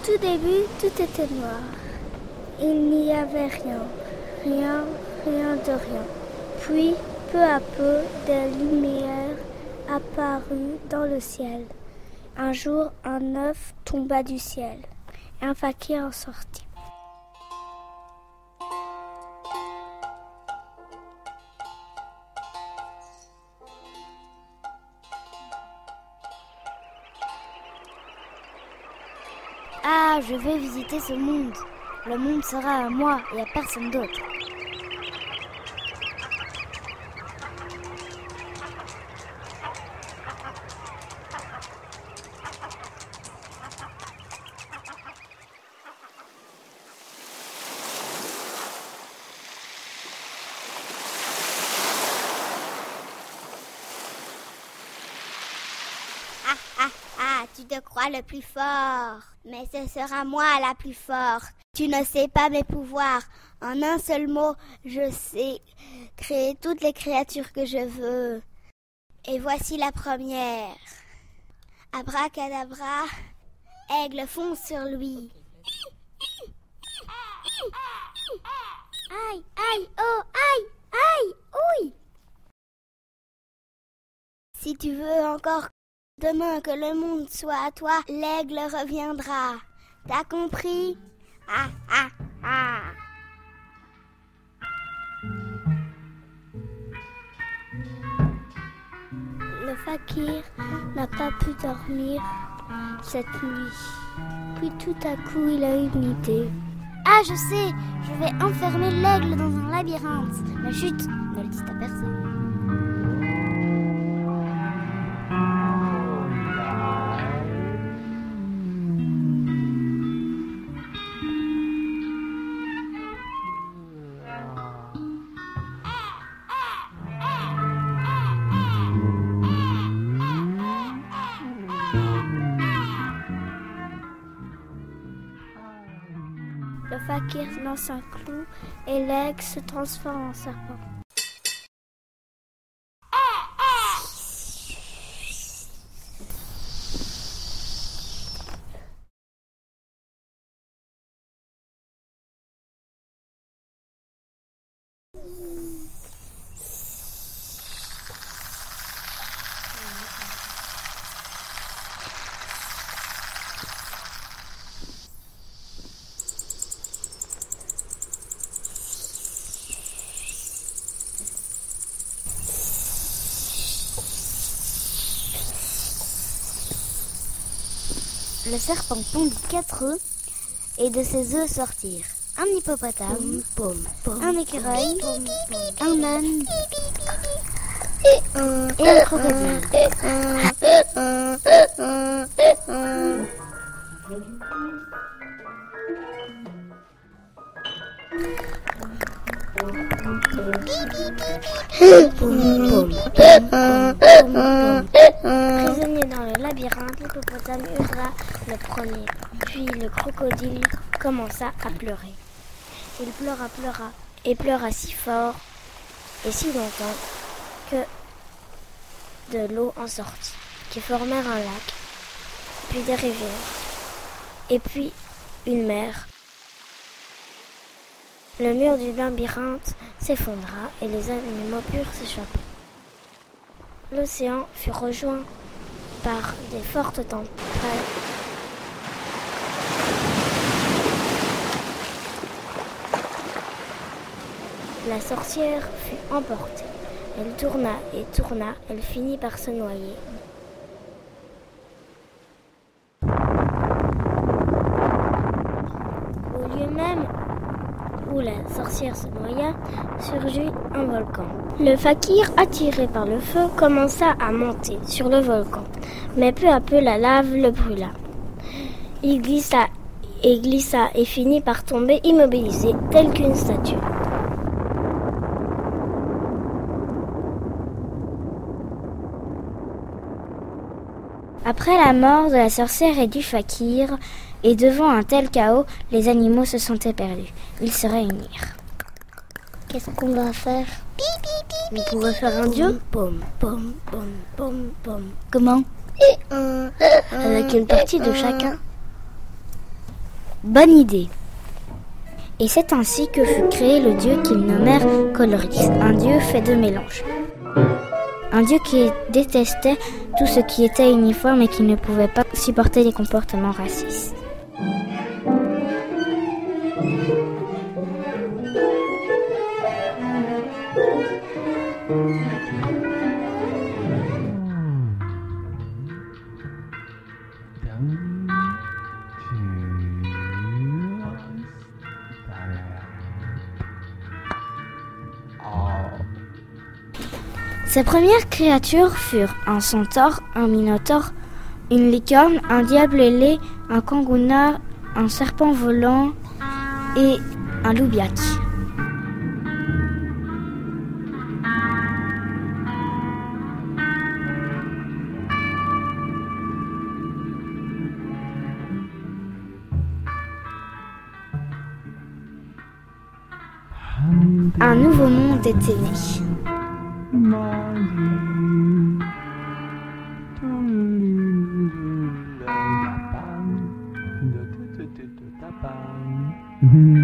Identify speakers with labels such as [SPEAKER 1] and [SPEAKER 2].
[SPEAKER 1] tout début, tout était noir. Il n'y avait rien de rien. Puis, peu à peu, des lumières apparurent dans le ciel. Un jour, un œuf tomba du ciel. Un fakir en sortit.
[SPEAKER 2] Ah, je vais visiter ce monde. Le monde sera à moi et à personne d'autre.
[SPEAKER 3] Tu te crois le plus fort, mais ce sera moi la plus forte. Tu ne sais pas mes pouvoirs. En un seul mot, je sais créer toutes les créatures que je veux. Et voici la première. Abracadabra, aigle fonce sur lui. Aïe, aïe, oh, aïe, aïe, ouille. Si tu veux encore demain que le monde soit à toi, l'aigle reviendra. T'as compris? Ah, ah, ah.
[SPEAKER 1] Le fakir n'a pas pu dormir cette nuit. Puis tout à coup, il a eu une idée.
[SPEAKER 2] Ah, je sais, je vais enfermer l'aigle dans un labyrinthe. Mais chut, ne le dites à personne.
[SPEAKER 1] Le fakir lance un clou et l'aigle se transforme en serpent.
[SPEAKER 2] Le serpent pondit 4 œufs et de ces œufs sortirent un hippopotame, un écureuil, un âne et un crocodile.
[SPEAKER 1] Prisonnier dans le labyrinthe, l'hippopotame hurla le premier. Puis le crocodile commença à pleurer. Il pleura et pleura si fort et si longtemps que de l'eau en sortit, qui formèrent un lac, puis des rivières, et puis une mer. Le mur du labyrinthe s'effondra et les animaux purent s'échapper. L'océan fut rejoint par des fortes tempêtes. La sorcière fut emportée. Elle tourna et tourna, elle finit par se noyer. Au lieu même où la sorcière se noya, surgit un volcan. Le fakir, attiré par le feu, commença à monter sur le volcan. Mais peu à peu, la lave le brûla. Il glissa et finit par tomber immobilisé, tel qu'une statue.
[SPEAKER 2] Après la mort de la sorcière et du fakir, et devant un tel chaos, les animaux se sentaient perdus. Ils se réunirent.
[SPEAKER 1] Qu'est-ce qu'on va faire? On pourrait faire un dieu?
[SPEAKER 2] Comment?
[SPEAKER 1] Avec une partie de chacun.
[SPEAKER 2] Bonne idée. Et c'est ainsi que fut créé le dieu qu'ils nommèrent Colorix, un dieu fait de mélange. Un dieu qui détestait tout ce qui était uniforme et qui ne pouvait pas supporter les comportements racistes. Ces premières créatures furent un centaure, un minotaure, une licorne, un diable ailé, un kangourou, un serpent volant et un loup-biac. Un nouveau monde était né.
[SPEAKER 4] Mm-hmm.